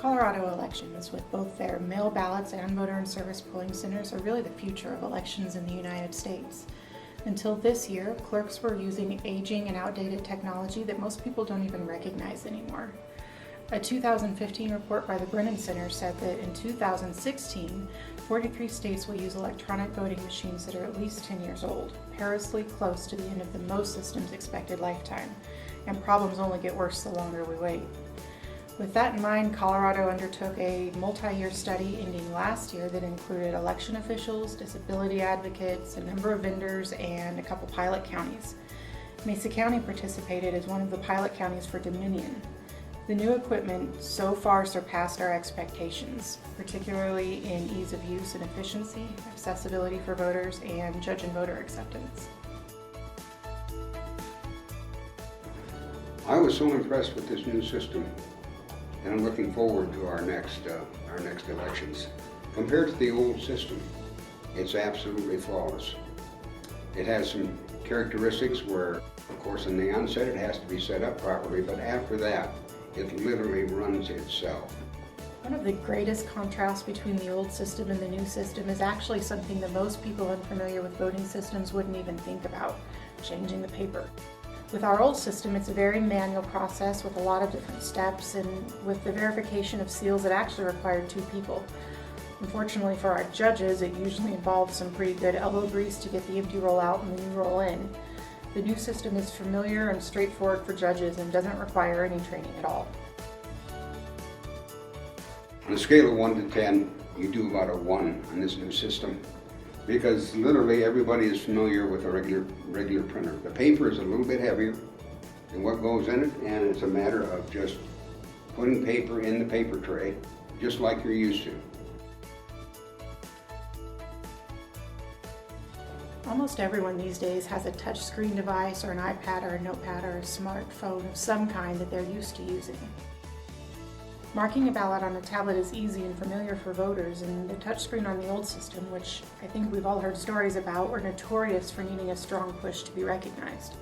Colorado elections, with both their mail ballots and voter-in-service polling centers, are really the future of elections in the United States. Until this year, clerks were using aging and outdated technology that most people don't even recognize anymore. A 2015 report by the Brennan Center said that in 2016, 43 states will use electronic voting machines that are at least 10 years old, perilously close to the end of most systems' expected lifetime, and problems only get worse the longer we wait. With that in mind, Colorado undertook a multi-year study ending last year that included election officials, disability advocates, a number of vendors, and a couple pilot counties. Mesa County participated as one of the pilot counties for Dominion. The new equipment so far surpassed our expectations, particularly in ease of use and efficiency, accessibility for voters, and judge and voter acceptance. I was so impressed with this new system, and I'm looking forward to our next elections. Compared to the old system, it's absolutely flawless. It has some characteristics where, of course, in the onset it has to be set up properly, but after that, it literally runs itself. One of the greatest contrasts between the old system and the new system is actually something that most people unfamiliar with voting systems wouldn't even think about: changing the paper. With our old system, it's a very manual process with a lot of different steps, and with the verification of seals, it actually required 2 people. Unfortunately for our judges, it usually involves some pretty good elbow grease to get the empty roll out and the new roll in. The new system is familiar and straightforward for judges and doesn't require any training at all. On a scale of 1 to 10, you do about a 1 on this new system, because literally everybody is familiar with a regular printer. The paper is a little bit heavier than what goes in it, and it's a matter of just putting paper in the paper tray, just like you're used to. Almost everyone these days has a touchscreen device or an iPad or a notepad or a smartphone of some kind that they're used to using. Marking a ballot on a tablet is easy and familiar for voters, and the touchscreen on the old system, which I think we've all heard stories about, were notorious for needing a strong push to be recognized.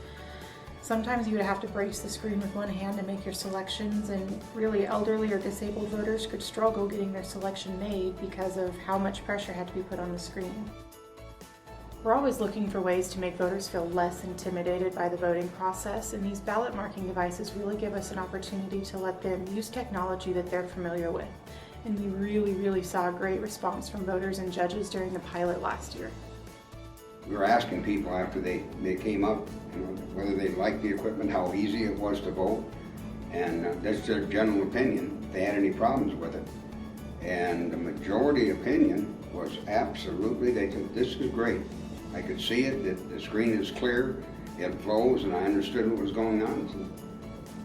Sometimes you would have to brace the screen with one hand to make your selections, and really elderly or disabled voters could struggle getting their selection made because of how much pressure had to be put on the screen. We're always looking for ways to make voters feel less intimidated by the voting process, and these ballot marking devices really give us an opportunity to let them use technology that they're familiar with. And we really saw a great response from voters and judges during the pilot last year. We were asking people after they came up, whether they liked the equipment, how easy it was to vote, and that's their general opinion, if they had any problems with it. And the majority opinion was absolutely, they said, this is great. I could see it, the screen is clear, it flows, and I understood what was going on. So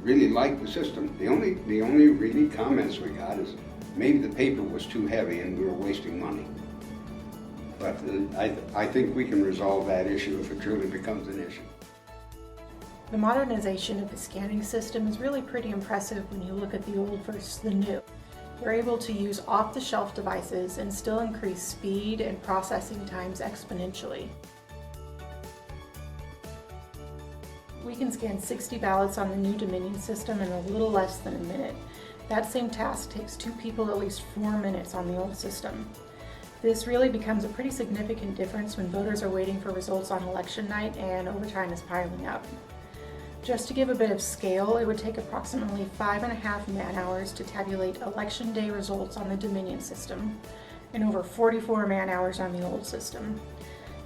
really liked the system. The only really comments we got is maybe the paper was too heavy and we were wasting money. But I think we can resolve that issue if it truly becomes an issue. The modernization of the scanning system is really pretty impressive when you look at the old versus the new. We're able to use off-the-shelf devices and still increase speed and processing times exponentially. We can scan 60 ballots on the new Dominion system in a little less than a minute. That same task takes 2 people at least 4 minutes on the old system. This really becomes a pretty significant difference when voters are waiting for results on election night and overtime is piling up. Just to give a bit of scale, it would take approximately 5.5 man-hours to tabulate election day results on the Dominion system, and over 44 man-hours on the old system.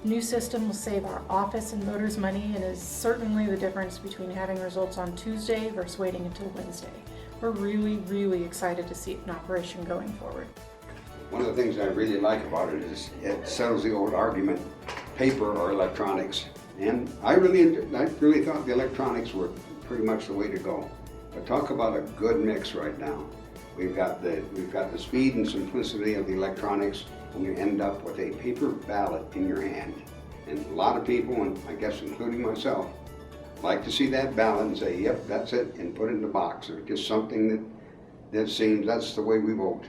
The new system will save our office and voters money, and is certainly the difference between having results on Tuesday versus waiting until Wednesday. We're really excited to see it in operation going forward. One of the things I really like about it is it settles the old argument, paper or electronics. And I really thought the electronics were pretty much the way to go. But talk about a good mix right now. We've got the speed and simplicity of the electronics, and you end up with a paper ballot in your hand. And a lot of people, and I guess including myself, like to see that ballot and say, yep, that's it, and put it in the box, or just something that seems that's the way we vote.